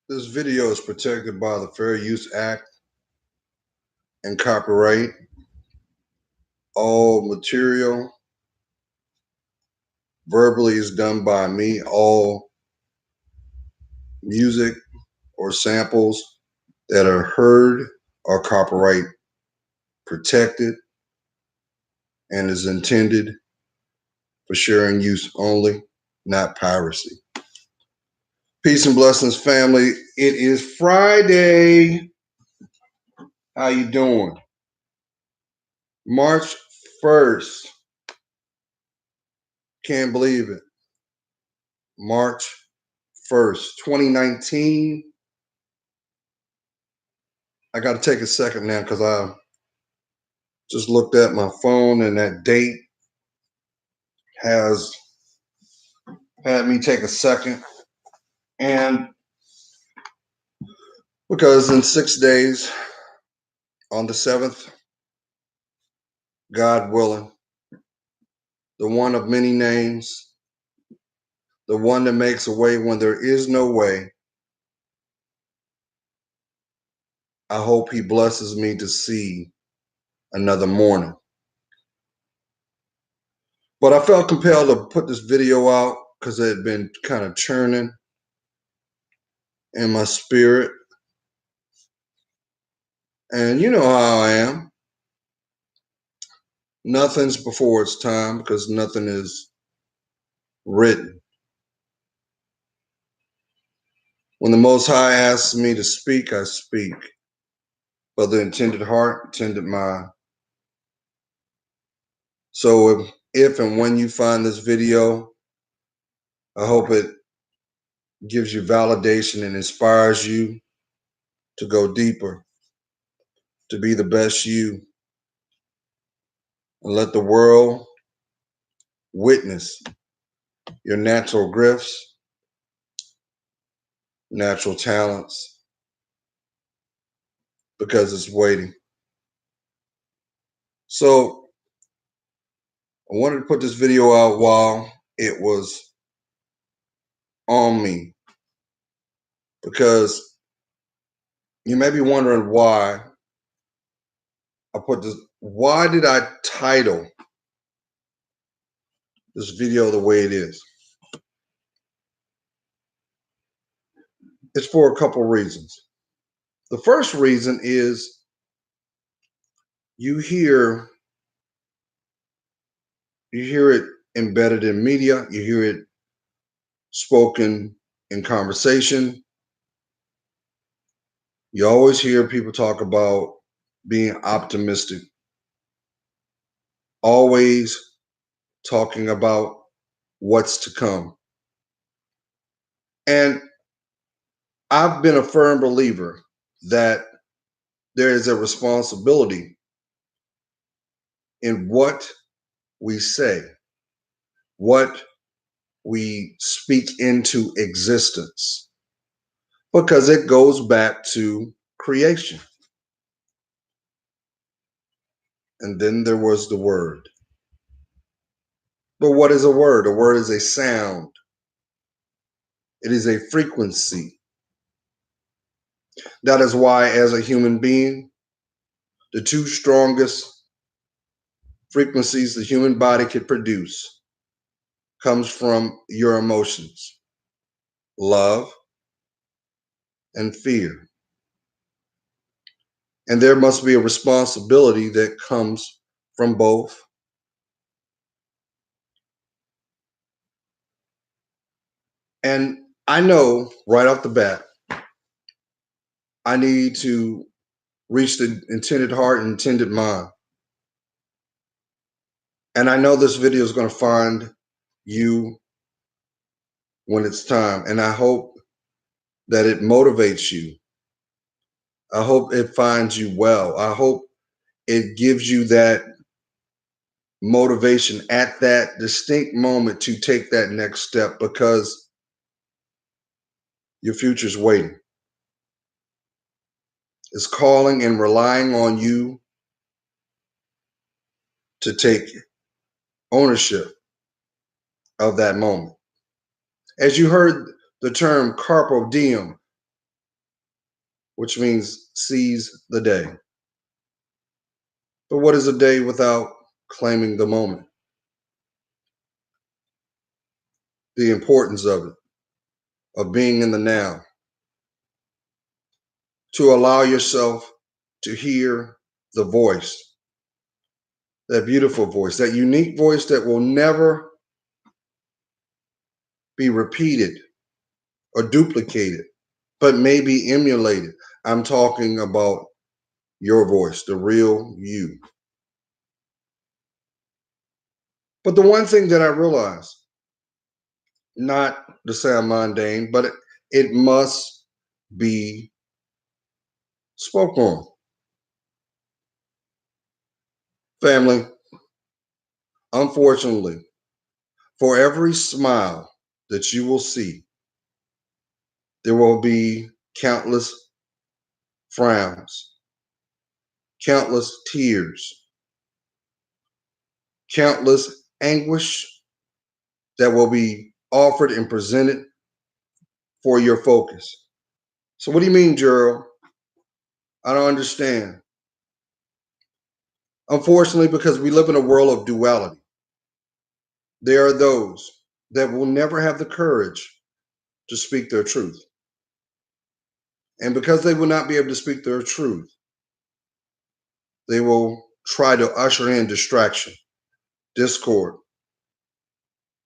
This video is protected by the Fair Use Act and copyright. All material verbally is done by me. All music or samples that are heard are copyright protected and is intended for sharing use only, not piracy. Peace and blessings, family. It is Friday. How you doing? March 1st. Can't believe it. March 1st, 2019. I got to take a second now because I just looked at my phone and that date has had me take a second. And because in 6 days, on the 7th, God willing, the one of many names, the one that makes a way when there is no way, I hope he blesses me to see another morning. But I felt compelled to put this video out because it had been kind of churning in my spirit. And you know how I am. Nothing's before its time because nothing is written. When the Most High asks me to speak, I speak. For the intended heart, intended mind. So if and when you find this video, I hope it gives you validation and inspires you to go deeper, to be the best you, and let the world witness your natural gifts, natural talents, because it's waiting. So I wanted to put this video out while it was on me, because you may be wondering why I put this. Why did I title this video the way it is? It's for a couple reasons. The first reason is you hear it embedded in media, you hear it spoken in conversation. You always hear people talk about being optimistic, always talking about what's to come. And I've been a firm believer that there is a responsibility in what we say, what we speak into existence, because it goes back to creation. And then there was the word. But what is a word? A word is a sound. It is a frequency. That is why, as a human being, the two strongest frequencies the human body could produce comes from your emotions, love and fear. And there must be a responsibility that comes from both. And I know right off the bat, I need to reach the intended heart and intended mind. And I know this video is going to find you when it's time. And I hope that it motivates you. I hope it finds you well. I hope it gives you that motivation at that distinct moment to take that next step, because your future's waiting. It's calling and relying on you to take ownership of that moment. As you heard the term carpe diem, which means seize the day. But what is a day without claiming the moment? The importance of being in the now, to allow yourself to hear the voice, that beautiful voice, that unique voice that will never be repeated or duplicated, but may be emulated. I'm talking about your voice, the real you. But the one thing that I realized, not to sound mundane, but it must be spoke on. Family, unfortunately, for every smile that you will see, there will be countless frowns, countless tears, countless anguish that will be offered and presented for your focus. So, what do you mean, Gerald? I don't understand. Unfortunately, because we live in a world of duality, there are those that will never have the courage to speak their truth. And because they will not be able to speak their truth, they will try to usher in distraction, discord,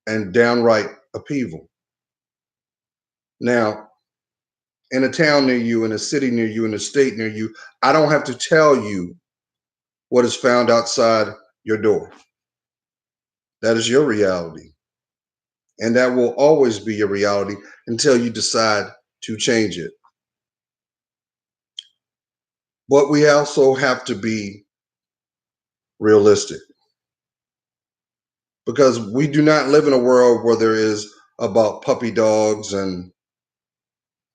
and downright upheaval. Now, in a town near you, in a city near you, in a state near you, I don't have to tell you what is found outside your door. That is your reality. And that will always be your reality until you decide to change it. But we also have to be realistic because we do not live in a world where there is about puppy dogs and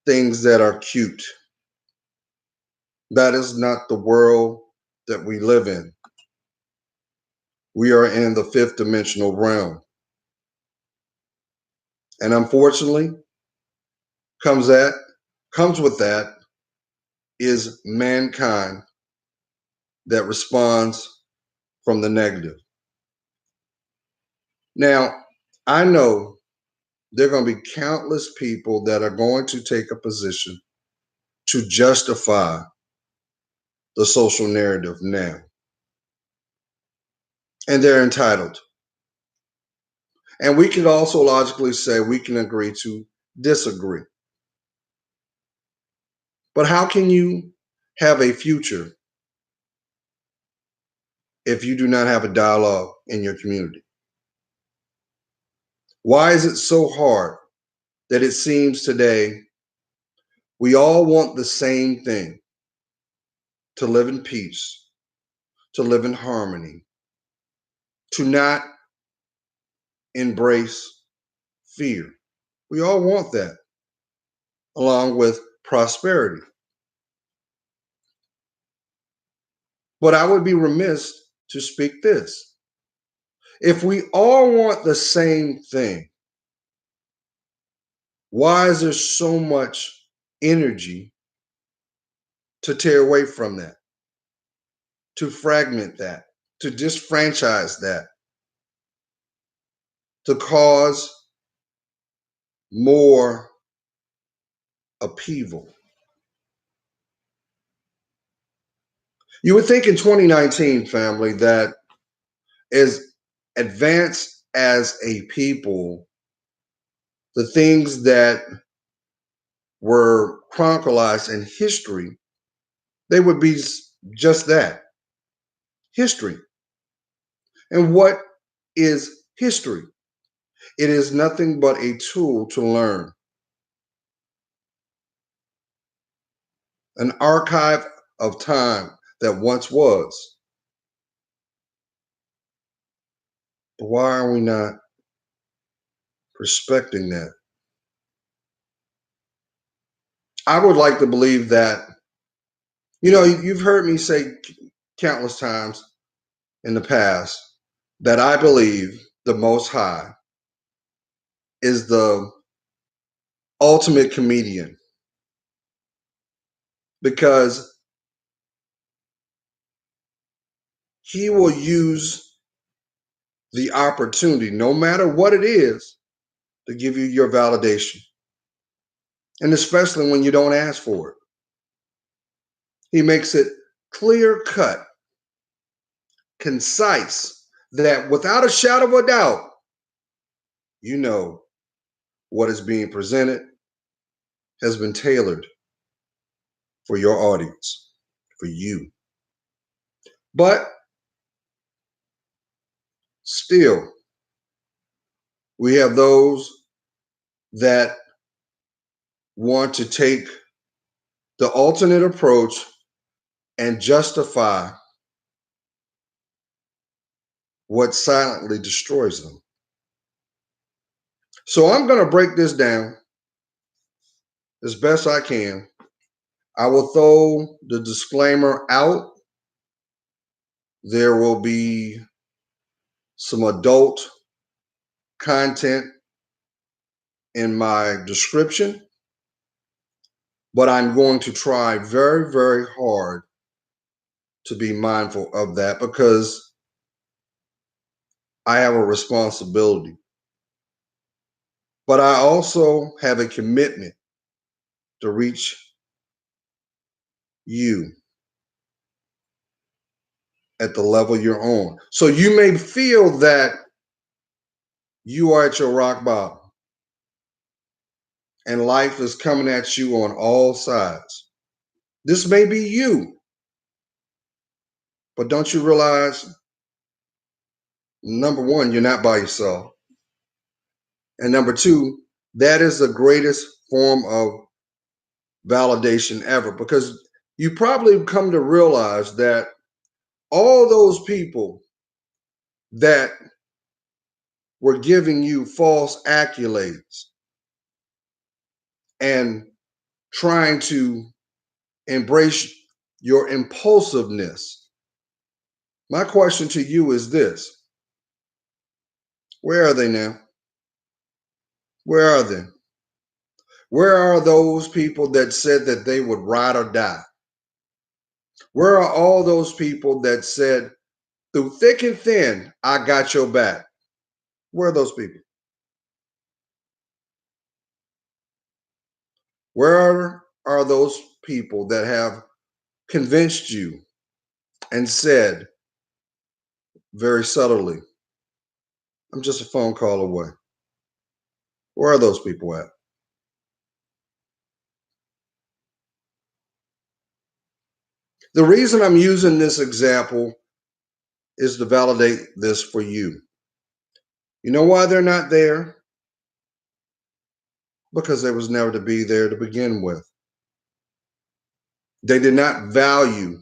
things that are cute. That is not the world that we live in. We are in the fifth dimensional realm. And unfortunately, comes that comes with that is mankind that responds from the negative. Now, I know there are going to be countless people that are going to take a position to justify the social narrative now. And they're entitled. And we can also logically say we can agree to disagree. But how can you have a future if you do not have a dialogue in your community? Why is it so hard that it seems today we all want the same thing, to live in peace, to live in harmony, to not embrace fear? We all want that, along with prosperity. But I would be remiss to speak this. If we all want the same thing, why is there so much energy to tear away from that, to fragment that, to disfranchise that, to cause more upheaval? You would think in 2019, family, that as advanced as a people, the things that were chronicled in history, they would be just that, history. And what is history? It is nothing but a tool to learn, an archive of time that once was. But why are we not respecting that? I would like to believe that, you've heard me say countless times in the past that I believe the Most High is the ultimate comedian. because he will use the opportunity, no matter what it is, to give you your validation. And especially when you don't ask for it. He makes it clear cut, concise, that without a shadow of a doubt, you know what is being presented has been tailored for your audience, for you. But still, we have those that want to take the alternate approach and justify what silently destroys them. So I'm going to break this down as best I can. I will throw the disclaimer out. There will be some adult content in my description, but I'm going to try very, very hard to be mindful of that because I have a responsibility. But I also have a commitment to reach you at the level you're on. So you may feel that you are at your rock bottom and life is coming at you on all sides. This may be you, but don't you realize, number one, you're not by yourself. And number two, that is the greatest form of validation ever because you probably come to realize that all those people that were giving you false accolades and trying to embrace your impulsiveness. My question to you is this: where are they now? Where are they? Where are those people that said that they would ride or die? Where are all those people that said, through thick and thin, I got your back? Where are those people? Where are those people that have convinced you and said very subtly, I'm just a phone call away? Where are those people at? The reason I'm using this example is to validate this for you. You know why they're not there? Because they was never to be there to begin with. They did not value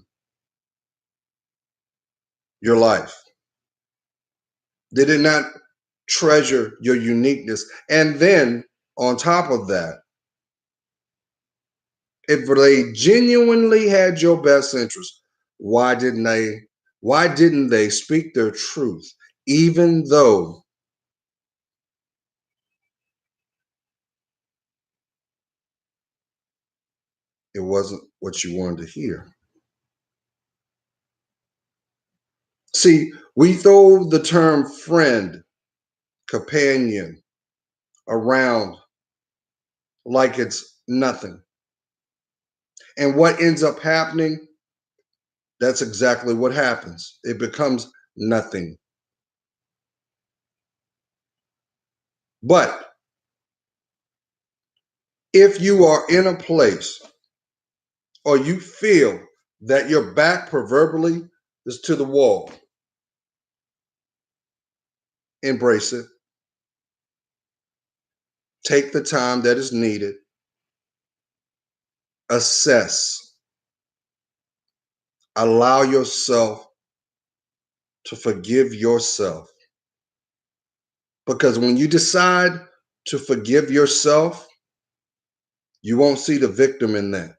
your life. They did not treasure your uniqueness. And then on top of that, if they genuinely had your best interest, why didn't they speak their truth even though it wasn't what you wanted to hear? See, we throw the term friend, companion around like it's nothing. And what ends up happening, that's exactly what happens. It becomes nothing. But if you are in a place or you feel that your back proverbially is to the wall, embrace it. Take the time that is needed. Assess. Allow yourself to forgive yourself. Because when you decide to forgive yourself, you won't see the victim in that.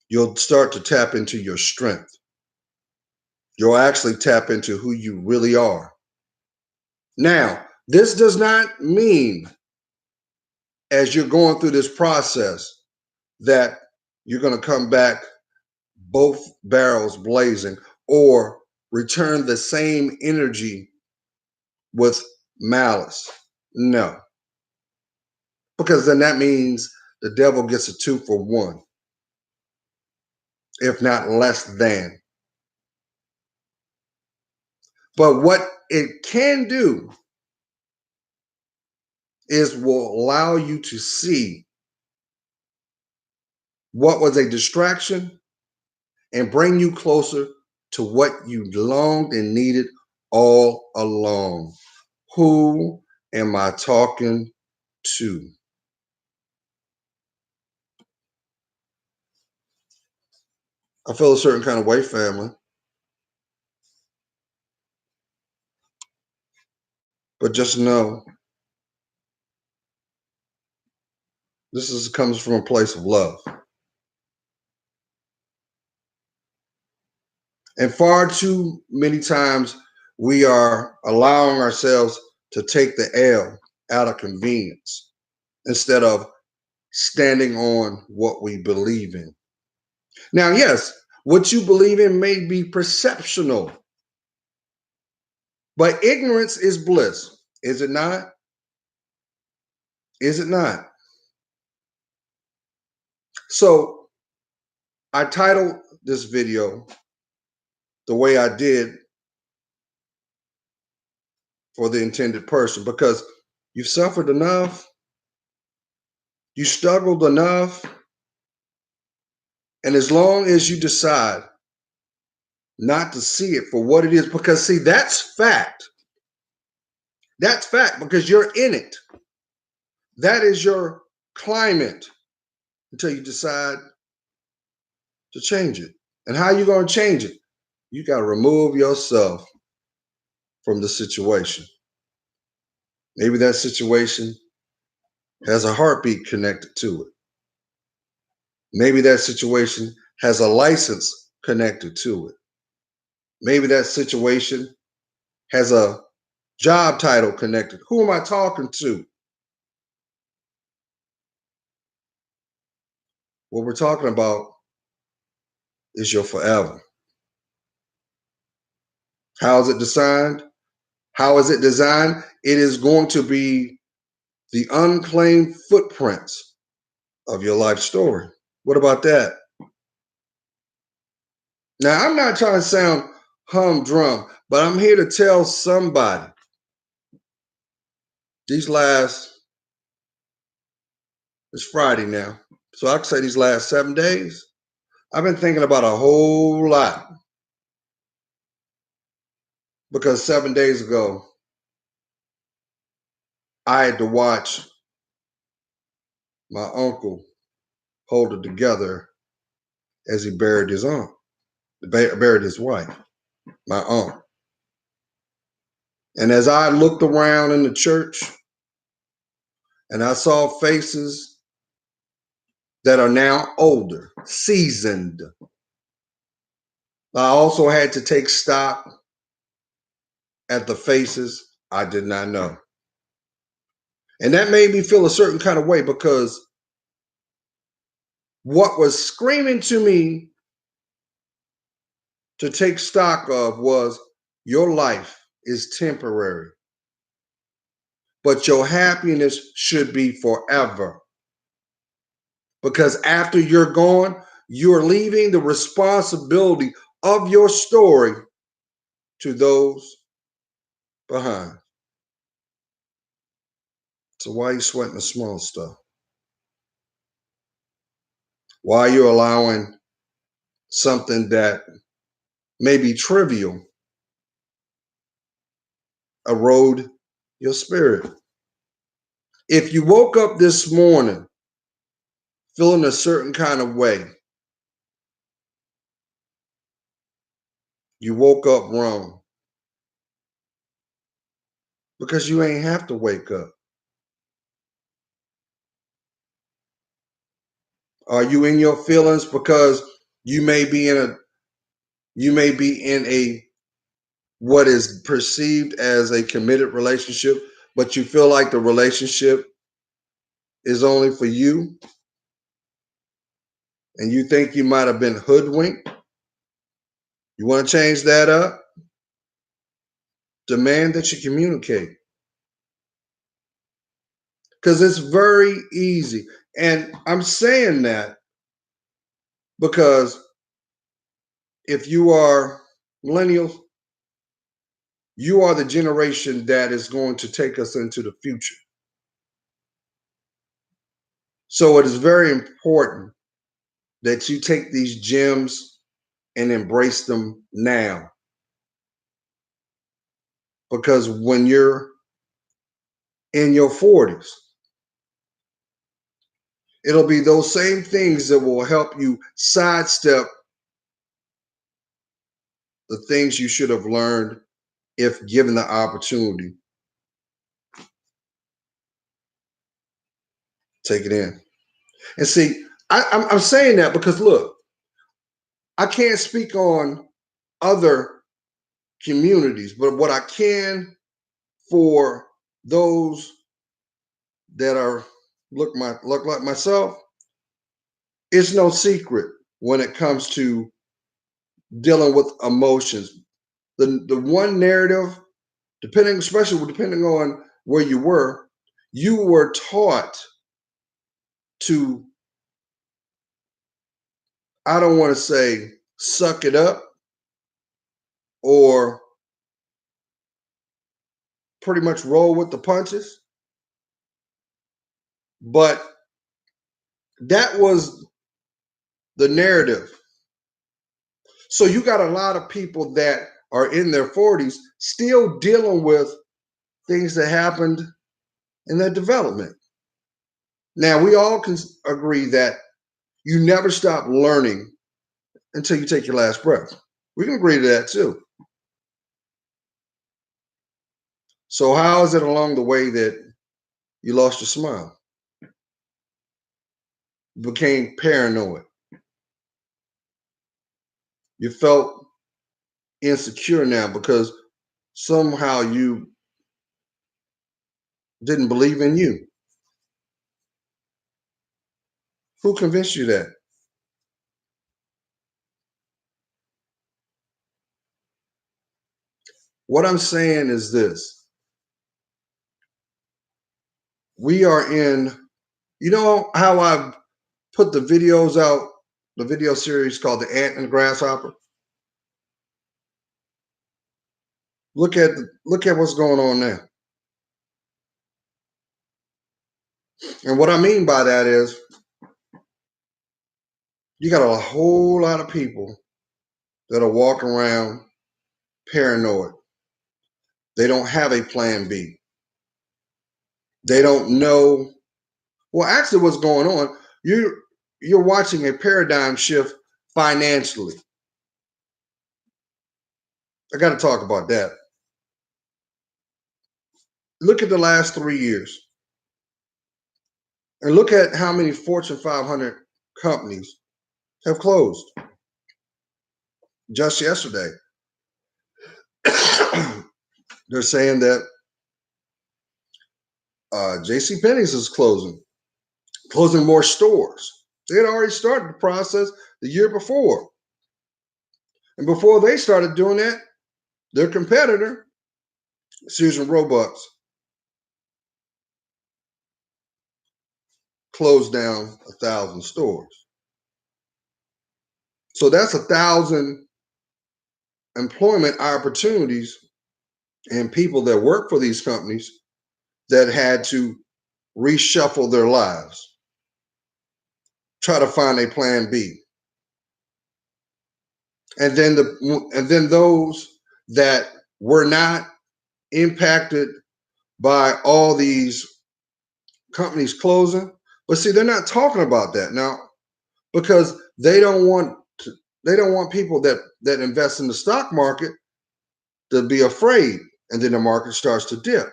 You'll start to tap into your strength. You'll actually tap into who you really are. Now, this does not mean as you're going through this process that you're going to come back both barrels blazing, or return the same energy with malice. No, because then that means the devil gets a 2-for-1, if not less than. But what it can do is will allow you to see what was a distraction and bring you closer to what you longed and needed all along. Who am I talking to? I feel a certain kind of way, family. But just know comes from a place of love. And far too many times we are allowing ourselves to take the L out of convenience instead of standing on what we believe in. Now, yes, what you believe in may be perceptional, but ignorance is bliss. Is it not? Is it not? So I titled this video the way I did for the intended person because you've suffered enough, you struggled enough, and as long as you decide not to see it for what it is, because see, that's fact. That's fact because you're in it. That is your climate until you decide to change it. And how are you going to change it? You got to remove yourself from the situation. Maybe that situation has a heartbeat connected to it. Maybe that situation has a license connected to it. Maybe that situation has a job title connected. Who am I talking to? What we're talking about is your forever. How is it designed? How is it designed? It is going to be the unclaimed footprints of your life story. What about that? Now, I'm not trying to sound humdrum, but I'm here to tell somebody it's Friday now. So I can say these last 7 days, I've been thinking about a whole lot. Because 7 days ago, I had to watch my uncle hold it together as he buried his wife, my aunt. And as I looked around in the church and I saw faces that are now older, seasoned, I also had to take stock at the faces I did not know. And that made me feel a certain kind of way because what was screaming to me to take stock of was your life is temporary, but your happiness should be forever. Because after you're gone, you're leaving the responsibility of your story to those behind. So why are you sweating the small stuff? Why are you allowing something that may be trivial erode your spirit? If you woke up this morning feeling a certain kind of way, you woke up wrong. Because you ain't have to wake up. Are you in your feelings because you may be in a what is perceived as a committed relationship, but you feel like the relationship is only for you? and you think you might have been hoodwinked, you want to change that up, demand that you communicate. Because it's very easy. And I'm saying that because if you are millennials, you are the generation that is going to take us into the future. So it is very important that you take these gems and embrace them now. Because when you're in your 40s, it'll be those same things that will help you sidestep the things you should have learned if given the opportunity. Take it in. And see, I'm saying that because look, I can't speak on other communities, but what I can for those that are look like myself, it's no secret when it comes to dealing with emotions. The one narrative, especially depending on where you were taught to, I don't want to say suck it up or pretty much roll with the punches, but that was the narrative. So you got a lot of people that are in their 40s still dealing with things that happened in their development. Now, we all can agree that you never stop learning until you take your last breath. We can agree to that too. So, how is it along the way that you lost your smile? You became paranoid. You felt insecure now because somehow you didn't believe in you. Who convinced you that? What I'm saying is this: we are in, you know how I've put the videos out, the video series called The Ant and the Grasshopper? Look at what's going on now. And what I mean by that is you got a whole lot of people that are walking around paranoid. They don't have a plan B. They don't know. Well, actually, what's going on? You're watching a paradigm shift financially. I got to talk about that. Look at the last 3 years and look at how many Fortune 500 companies have closed just yesterday. They're saying that J.C. Penney's is closing more stores. They had already started the process the year before. And before they started doing that, their competitor, Sears and Roebuck, closed down 1,000 stores. So that's 1,000 employment opportunities and people that work for these companies that had to reshuffle their lives, try to find a plan B. And then those that were not impacted by all these companies closing. But see, they're not talking about that now because they don't want people that invest in the stock market to be afraid, and then the market starts to dip.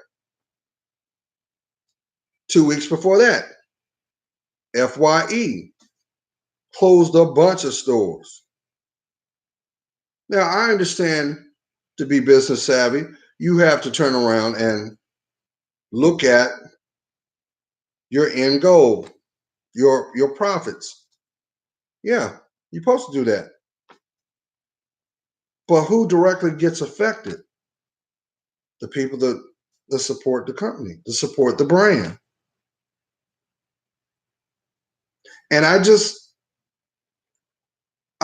2 weeks before that, FYE closed a bunch of stores. Now, I understand to be business savvy, you have to turn around and look at your end goal, your profits. Yeah, you're supposed to do that. But who directly gets affected? The people that support the company, that support the brand. And I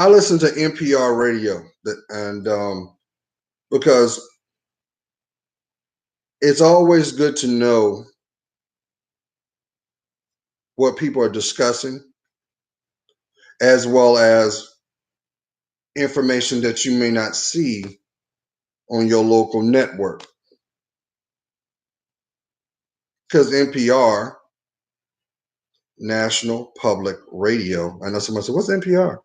listen to NPR radio and because it's always good to know what people are discussing as well as information that you may not see on your local network. Because NPR, National Public Radio, I know somebody said, what's NPR?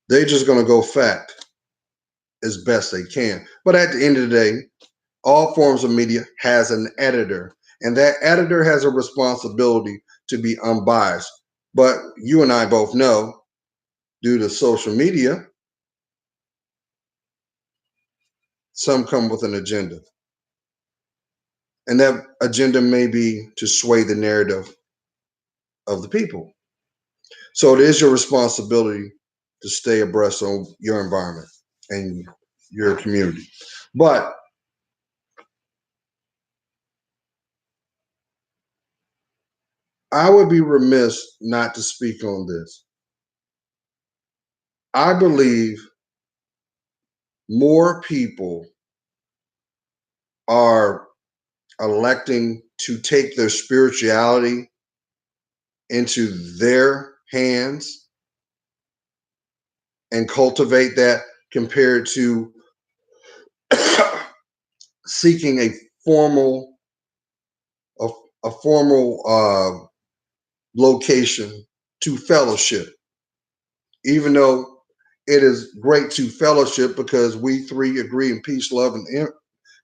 They're just going to go fact as best they can. But at the end of the day, all forms of media has an editor, and that editor has a responsibility to be unbiased. But you and I both know, due to social media, some come with an agenda. And that agenda may be to sway the narrative of the people. So it is your responsibility to stay abreast on your environment and your community. But I would be remiss not to speak on this. I believe more people are electing to take their spirituality into their hands and cultivate that compared to seeking formal a, a formal location to fellowship, even though it is great to fellowship because we three agree in peace, love, and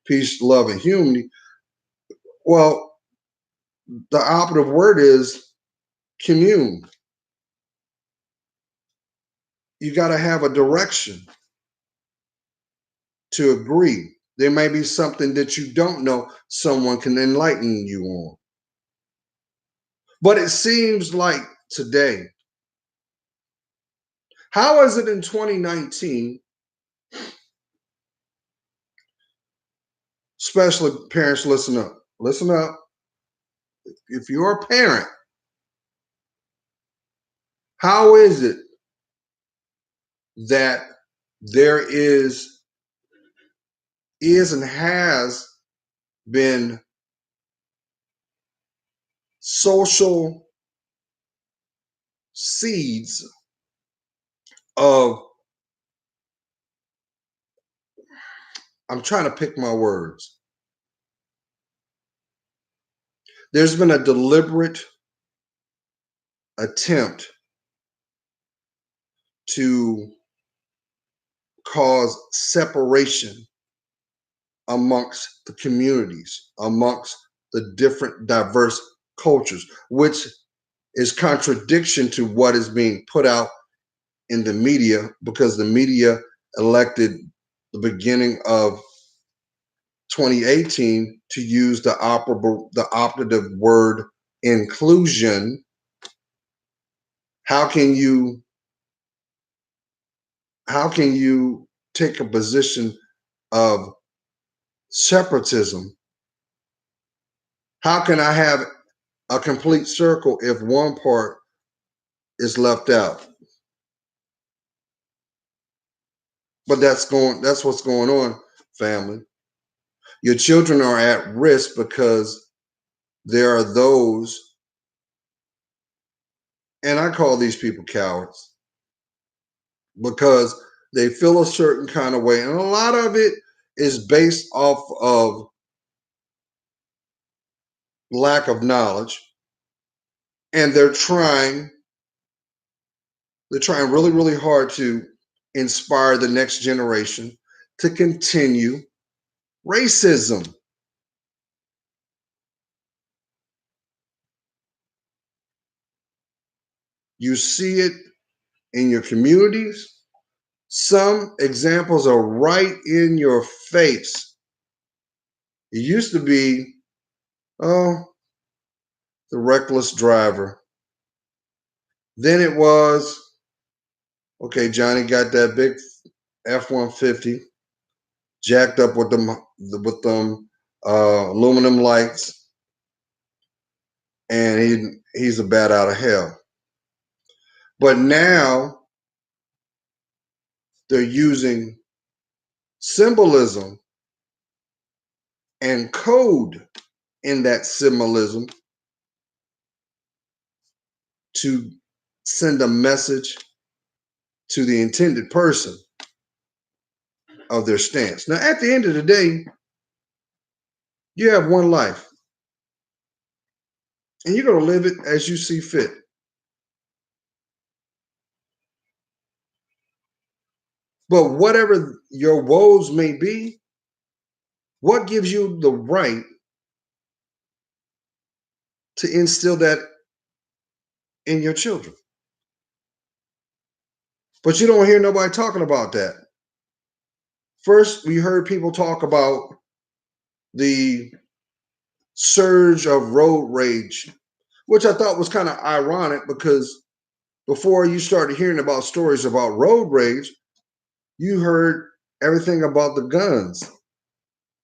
peace, love, and unity. Well, the operative word is commune. You got to have a direction to agree. There may be something that you don't know, someone can enlighten you on. But it seems like today, how is it in 2019, especially parents, listen up. Listen up. If you're a parent, how is it that there is and has been social seeds of, I'm trying to pick my words. There's been a deliberate attempt to cause separation amongst the communities, amongst the different diverse cultures, which is contradiction to what is being put out in the media because the media elected the beginning of 2018 to use the operative word inclusion. How can you take a position of separatism? How can I have a complete circle if one part is left out? But that's what's going on, family. Your children are at risk because there are those, and I call these people cowards, because they feel a certain kind of way. And a lot of it is based off of lack of knowledge. And they're trying really, really hard to inspire the next generation to continue racism. You see it in your communities. Some examples are right in your face. It used to be, oh, the reckless driver. Then it was, okay, Johnny got that big F-150 jacked up with them aluminum lights, and he's a bat out of hell. But now they're using symbolism and code in that symbolism to send a message to the intended person of their stance. Now, at the end of the day, you have one life, and you're going to live it as you see fit. But whatever your woes may be, what gives you the right to instill that in your children? But you don't hear nobody talking about that. First, we heard people talk about the surge of road rage, which I thought was kind of ironic because before you started hearing about stories about road rage, you heard everything about the guns.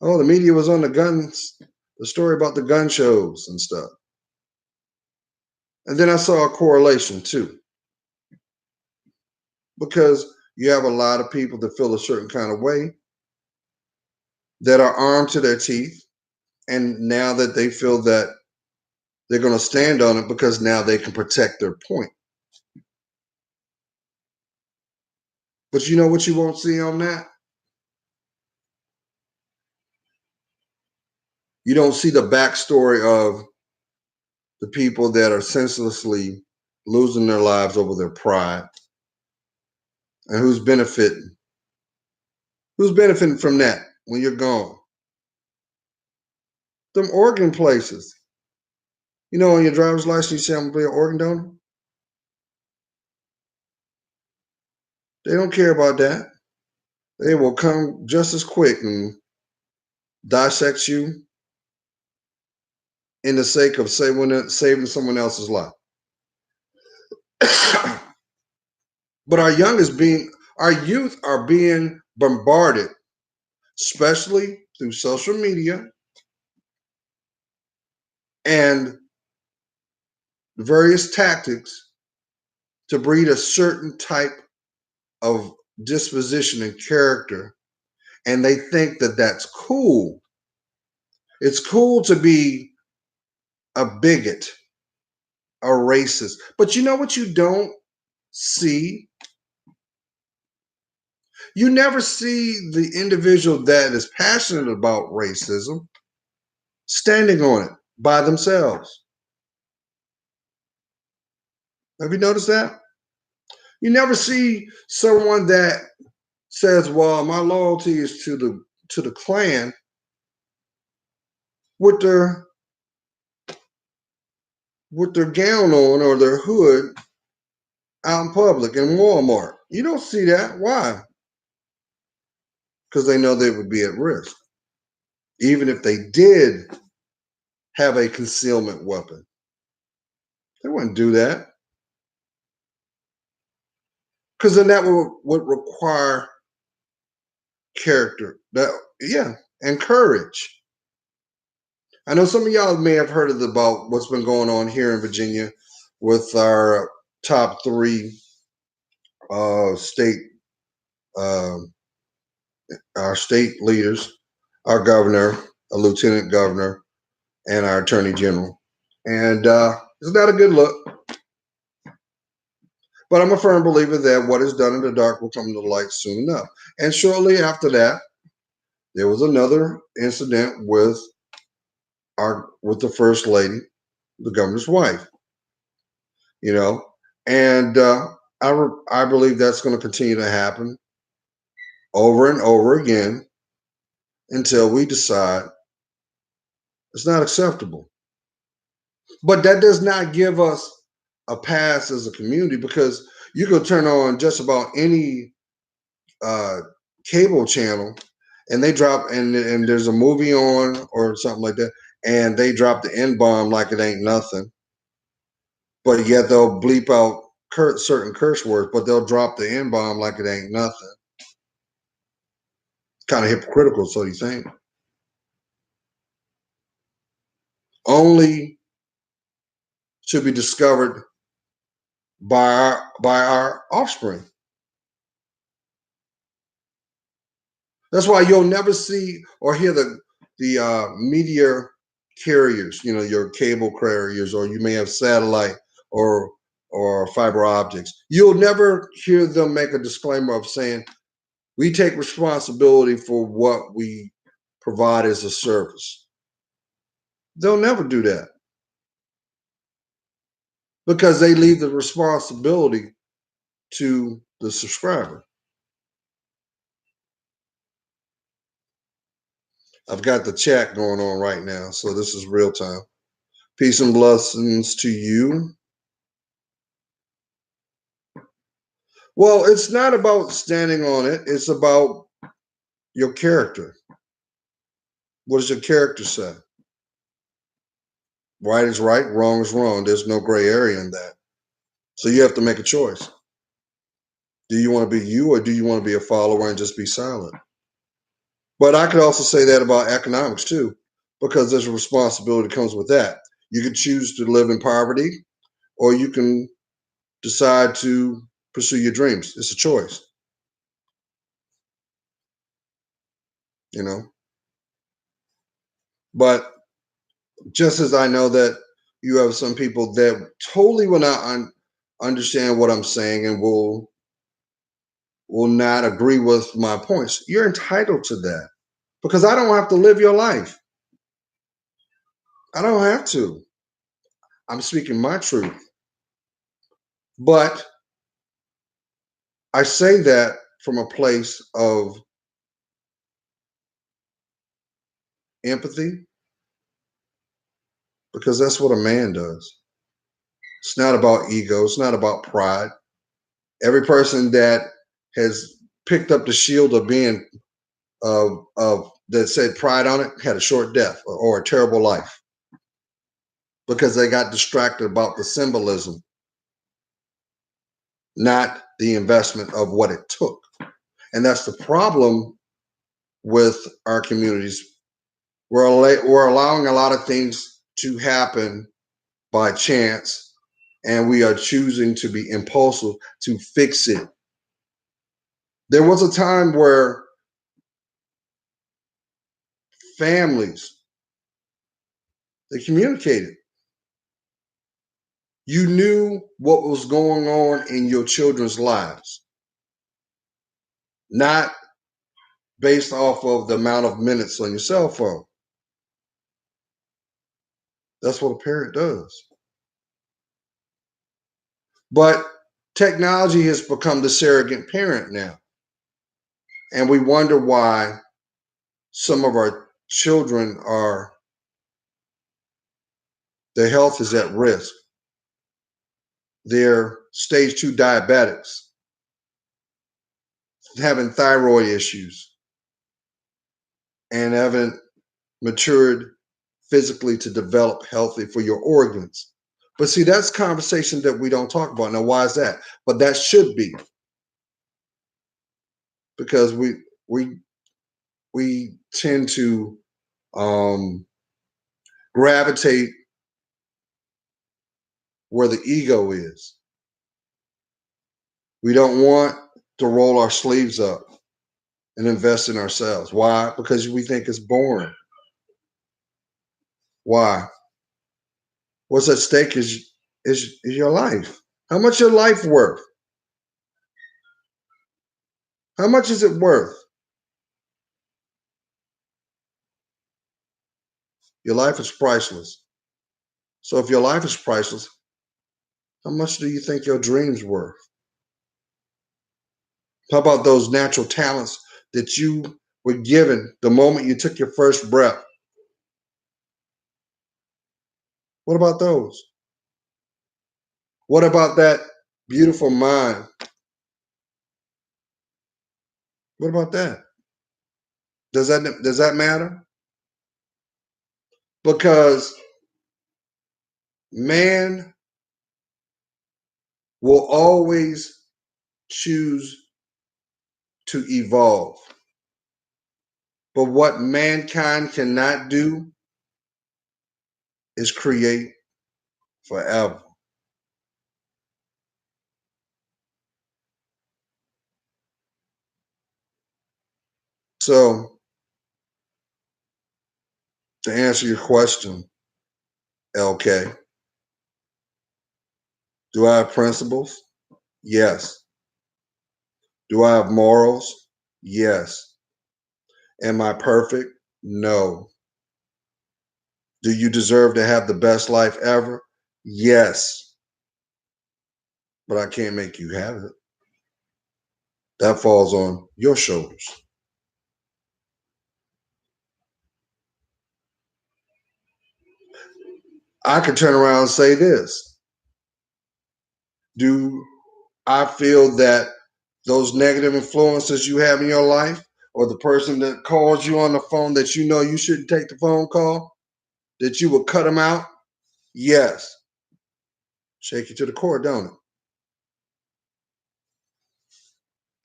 Oh, the media was on the guns, the story about the gun shows and stuff. And then I saw a correlation too, because you have a lot of people that feel a certain kind of way that are armed to their teeth. And now that they feel that they're going to stand on it because now they can protect their point. But you know what you won't see on that? You don't see the backstory of the people that are senselessly losing their lives over their pride and who's benefiting. Who's benefiting from that when you're gone? Them organ places. You know, on your driver's license, you say I'm going to be an organ donor. They don't care about that. They will come just as quick and dissect you in the sake of saving someone else's life. But our youth are being bombarded, especially through social media and various tactics to breed a certain type of disposition and character. And they think that that's cool. It's cool to be a bigot, a racist. But you know what you don't see? You never see the individual that is passionate about racism standing on it by themselves. Have you noticed that? You never see someone that says, "Well, my loyalty is to the Klan," with their gown on or their hood out in public in Walmart. You don't see that. Why? Because they know they would be at risk, even if they did have a concealment weapon. They wouldn't do that because then that would require character. And courage. I know some of y'all may have heard about what's been going on here in Virginia with our top three state our state leaders, our governor, a lieutenant governor, and our attorney general. And it's not a good look. But I'm a firm believer that what is done in the dark will come to the light soon enough. And shortly after that, there was another incident with the first lady, the governor's wife. You know, and I believe that's going to continue to happen over and over again until we decide it's not acceptable. But that does not give us a pass as a community, because you can turn on just about any cable channel and they drop and there's a movie on or something like that, and they drop the N-bomb like it ain't nothing. But yet they'll bleep out certain curse words, but they'll drop the N-bomb like it ain't nothing. Kind of hypocritical, so you think. Only should be discovered by our offspring. That's why you'll never see or hear the media carriers, your cable carriers, or you may have satellite or fiber optics. You'll never hear them make a disclaimer of saying we take responsibility for what we provide as a service. They'll never do that because they leave the responsibility to the subscriber. I've got the chat going on right now, so this is real time. Peace and blessings to you. Well, it's not about standing on it. It's about your character. What does your character say? Right is right, wrong is wrong. There's no gray area in that. So you have to make a choice. Do you want to be you, or do you want to be a follower and just be silent? But I could also say that about economics too, because there's a responsibility that comes with that. You can choose to live in poverty, or you can decide to pursue your dreams. It's a choice, you know. But just as I know that you have some people that totally will not understand what I'm saying and will not agree with my points, you're entitled to that because I don't have to live your life. I don't have to. I'm speaking my truth. But I say that from a place of empathy because that's what a man does. It's not about ego. It's not about pride. Every person that has picked up the shield of being of that said pride on it had a short death or a terrible life because they got distracted about the symbolism, not the investment of what it took. And that's the problem with our communities. We're allowing a lot of things to happen by chance, and we are choosing to be impulsive to fix it. There was a time where families, they communicated. You knew what was going on in your children's lives, not based off of the amount of minutes on your cell phone. That's what a parent does. But technology has become the surrogate parent now. And we wonder why some of our children their health is at risk. They're stage 2 diabetics, having thyroid issues, and haven't matured physically to develop healthy for your organs. But see, that's conversation that we don't talk about. Now, why is that? But that should be, because we tend to gravitate where the ego is. We don't want to roll our sleeves up and invest in ourselves. Why? Because we think it's boring. Why? What's at stake is your life. How much your life worth? How much is it worth? Your life is priceless. So if your life is priceless, how much do you think your dreams worth? How about those natural talents that you were given the moment you took your first breath? What about those? What about that beautiful mind? What about that? Does that matter? Because man will always choose to evolve. But what mankind cannot do is create forever. So, to answer your question, LK, do I have principles? Yes. Do I have morals? Yes. Am I perfect? No. Do you deserve to have the best life ever? Yes. But I can't make you have it. That falls on your shoulders. I could turn around and say this. Do I feel that those negative influences you have in your life, or the person that calls you on the phone that you know you shouldn't take the phone call, that you would cut them out? Yes. Shake you to the core, don't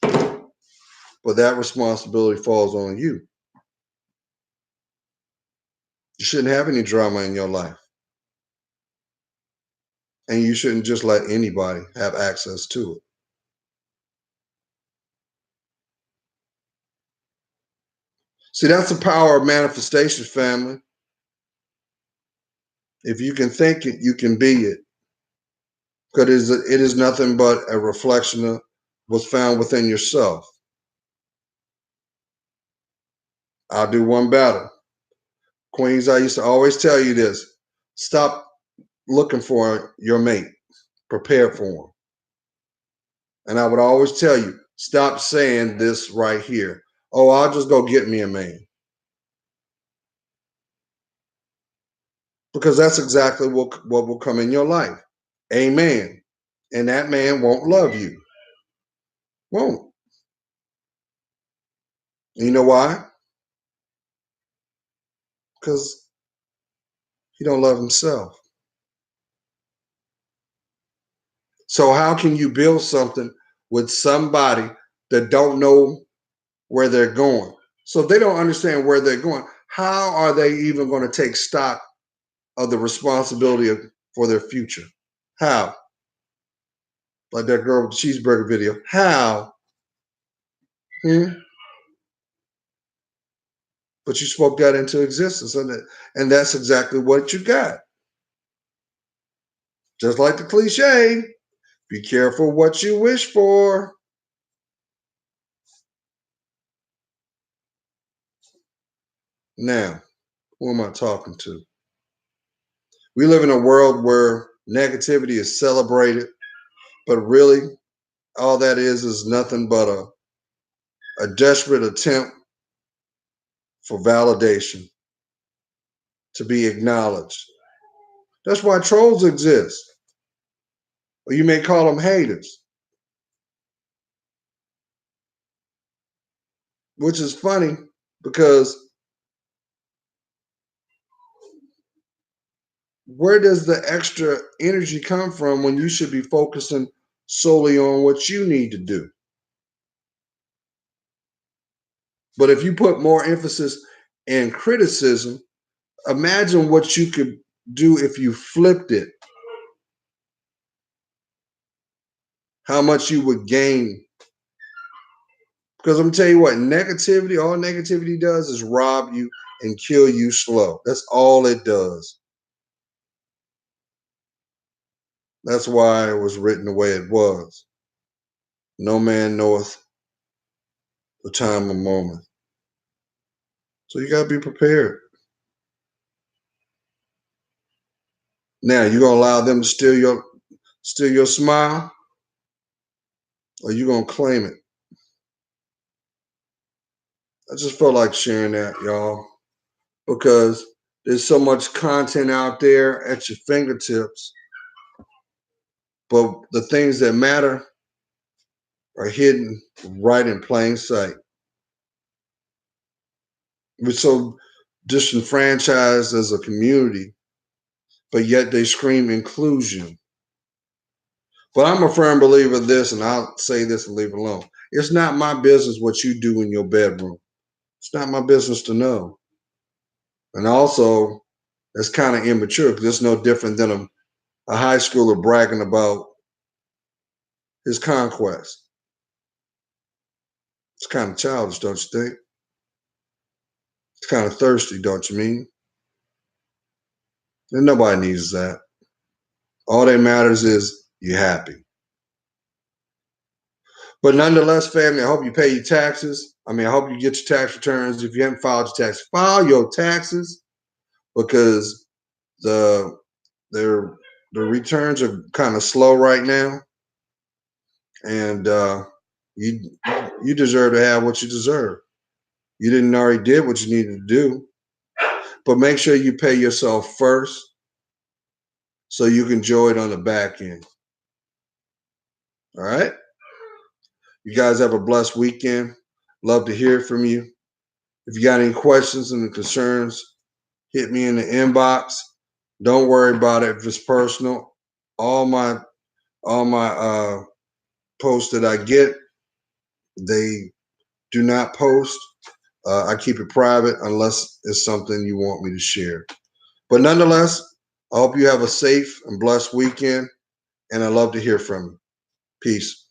it? But that responsibility falls on you. You shouldn't have any drama in your life. And you shouldn't just let anybody have access to it. See, that's the power of manifestation, family. If you can think it, you can be it. Because it is nothing but a reflection of what's found within yourself. I'll do one better. Queens, I used to always tell you this. Stop looking for your mate. Prepare for him. And I would always tell you, stop saying this right here. Oh, I'll just go get me a man. Because that's exactly what will come in your life. A man. And that man won't love you. Won't. You know why? Because he don't love himself. So how can you build something with somebody that don't know where they're going? So if they don't understand where they're going, how are they even going to take stock of the responsibility for their future? How? Like that girl with the cheeseburger video. How? Hmm? But you spoke that into existence, and that's exactly what you got. Just like the cliche, be careful what you wish for. Now, who am I talking to? We live in a world where negativity is celebrated, but really all that is nothing but a desperate attempt for validation, to be acknowledged. That's why trolls exist. Or you may call them haters, which is funny because where does the extra energy come from when you should be focusing solely on what you need to do? But if you put more emphasis in criticism, imagine what you could do if you flipped it, how much you would gain. Because I'm gonna tell you what, negativity, all negativity does is rob you and kill you slow. That's all it does. That's why it was written the way it was. No man knoweth the time or moment. So you gotta be prepared. Now you gonna allow them to steal your smile, or you gonna claim it? I just felt like sharing that, y'all, because there's so much content out there at your fingertips, but the things that matter are hidden right in plain sight. We're so disenfranchised as a community, but yet they scream inclusion. But I'm a firm believer of this, and I'll say this and leave it alone. It's not my business what you do in your bedroom. It's not my business to know. And also, it's kind of immature because it's no different than a high schooler bragging about his conquest. It's kind of childish, don't you think? It's kind of thirsty, don't you mean? And nobody needs that. All that matters is you're happy. But nonetheless, family, I hope you pay your taxes. I hope you get your tax returns. If you haven't filed your taxes, file your taxes because the the the returns are kind of slow right now, and you you deserve to have what you deserve. You didn't already did what you needed to do, but make sure you pay yourself first so you can enjoy it on the back end. All right. You guys have a blessed weekend. Love to hear from you. If you got any questions and concerns, hit me in the inbox. Don't worry about it if it's personal. All my posts that I get, they do not post. I keep it private unless it's something you want me to share. But nonetheless, I hope you have a safe and blessed weekend, and I love to hear from you. Peace.